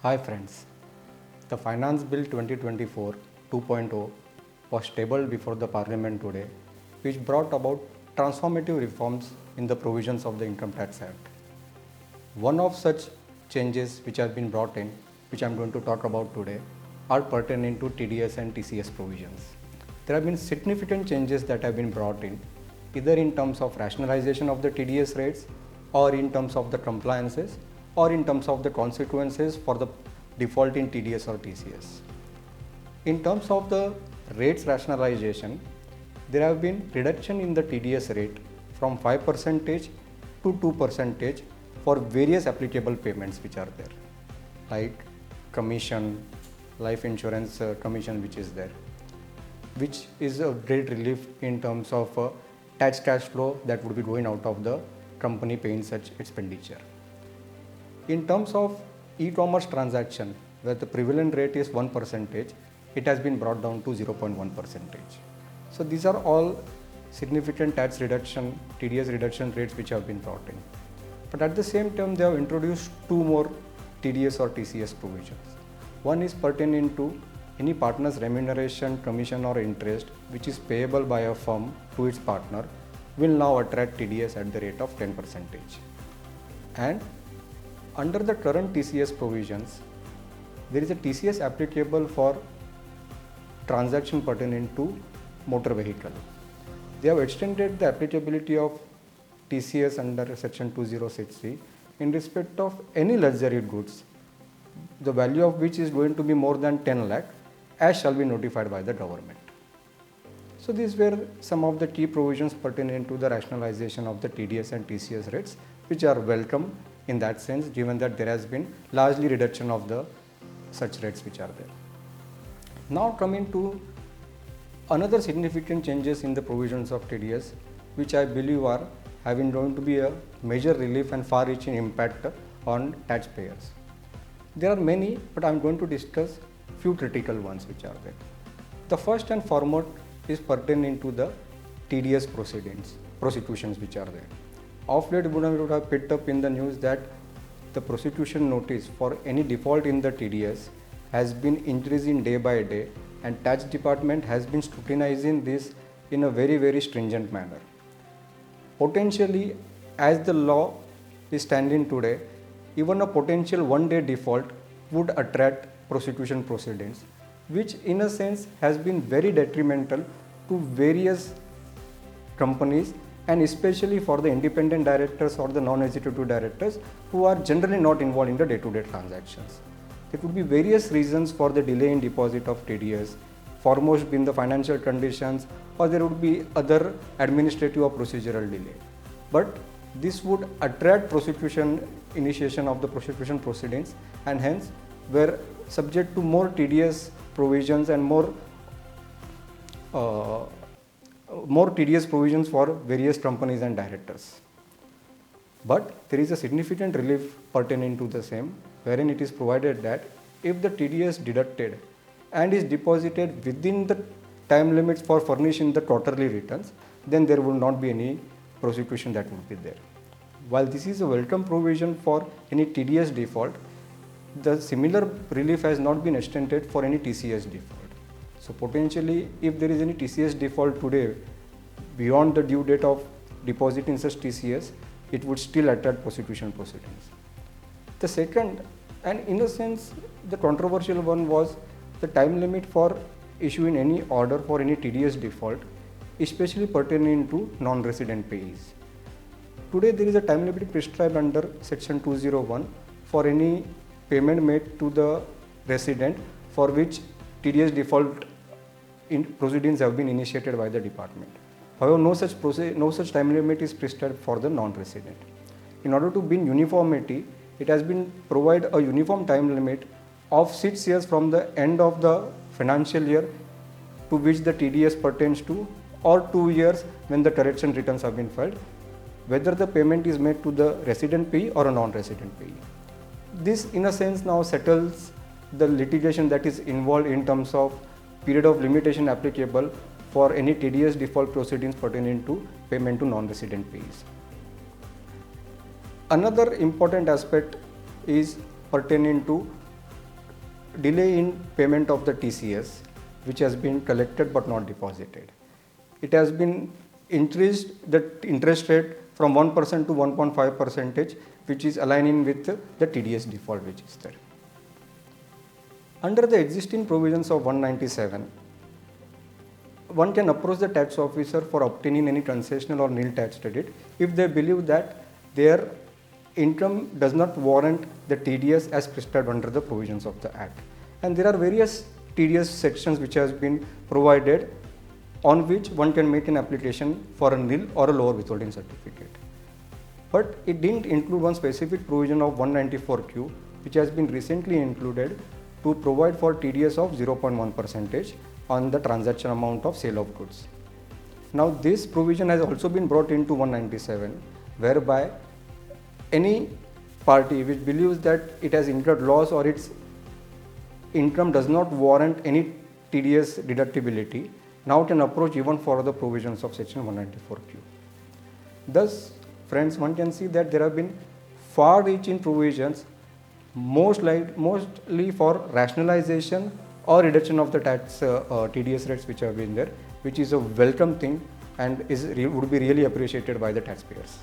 Hi friends, the Finance Bill 2024 2.0 was tabled before the Parliament today, which brought about transformative reforms in the provisions of the Income Tax Act. One of such changes which have been brought in, which I am going to talk about today, are pertaining to TDS and TCS provisions. There have been significant changes that have been brought in, either in terms of rationalization of the TDS rates, or in terms of the compliances, or in terms of the consequences for the default in TDS or TCS. In terms of the rates rationalization, there have been reduction in the TDS rate from 5% to 2% for various applicable payments which are there, like commission, life insurance commission which is there, which is a great relief in terms of tax cash flow that would be going out of the company paying such expenditure. In terms of e-commerce transaction, where the prevalent rate is 1%, it has been brought down to 0.1%. So these are all significant tax reduction, TDS reduction rates which have been brought in. But at the same time, they have introduced two more TDS or TCS provisions. One is pertaining to any partner's remuneration, commission or interest which is payable by a firm to its partner will now attract TDS at the rate of 10%. And under the current TCS provisions, there is a TCS applicable for transaction pertaining to motor vehicle. They have extended the applicability of TCS under section 2063 in respect of any luxury goods, the value of which is going to be more than 10 lakh, as shall be notified by the government. So these were some of the key provisions pertaining to the rationalization of the TDS and TCS rates, which are welcome in that sense, given that there has been largely reduction of the such rates which are there. Now coming to another significant changes in the provisions of TDS, which I believe are going to be a major relief and far-reaching impact on taxpayers. There are many, but I am going to discuss few critical ones which are there. The first and foremost is pertaining to the TDS prosecutions which are there. Of late, you would have picked up in the news that the prosecution notice for any default in the TDS has been increasing day by day, and tax department has been scrutinizing this in a very stringent manner. Potentially, as the law is standing today, even a potential one-day default would attract prosecution proceedings, which in a sense has been very detrimental to various companies, and especially for the independent directors or the non-executive directors who are generally not involved in the day-to-day transactions. There could be various reasons for the delay in deposit of TDS, foremost being the financial conditions, or there would be other administrative or procedural delay. But this would attract prosecution initiation of the prosecution proceedings, and hence were subject to more TDS provisions and more TDS provisions for various companies and directors. But there is a significant relief pertaining to the same, wherein it is provided that if the TDS deducted and is deposited within the time limits for furnishing the quarterly returns, then there will not be any prosecution that would be there. While this is a welcome provision for any TDS default, the similar relief has not been extended for any TCS default. So potentially, if there is any TCS default today beyond the due date of deposit in such TCS, it would still attract prosecution proceedings. The second, and in a sense the controversial one, was the time limit for issuing any order for any TDS default, especially pertaining to non-resident payees. Today there is a time limit prescribed under section 201 for any payment made to the resident for which TDS default proceedings have been initiated by the department. However, no such time limit is prescribed for the non-resident. In order to bring uniformity, it has been provided a uniform time limit of 6 years from the end of the financial year to which the TDS pertains to, or 2 years when the correction returns have been filed, whether the payment is made to the resident payee or a non-resident payee. This in a sense now settles the litigation that is involved in terms of period of limitation applicable for any TDS default proceedings pertaining to payment to non-resident payees. Another important aspect is pertaining to delay in payment of the TCS, which has been collected but not deposited. It has been increased the interest rate from 1% to 1.5%, which is aligning with the TDS default which is there. Under the existing provisions of 197, one can approach the tax officer for obtaining any concessional or nil tax credit if they believe that their income does not warrant the TDS as prescribed under the provisions of the Act. And there are various TDS sections which has been provided on which one can make an application for a nil or a lower withholding certificate. But it didn't include one specific provision of 194Q, which has been recently included to provide for TDS of 0.1% on the transaction amount of sale of goods. Now this provision has also been brought into 197, whereby any party which believes that it has incurred loss or its income does not warrant any TDS deductibility now can approach even for the provisions of section 194Q. Thus, friends, one can see that there have been far-reaching provisions mostly for rationalization or reduction of the tax TDS rates which have been there, which is a welcome thing and would be really appreciated by the taxpayers.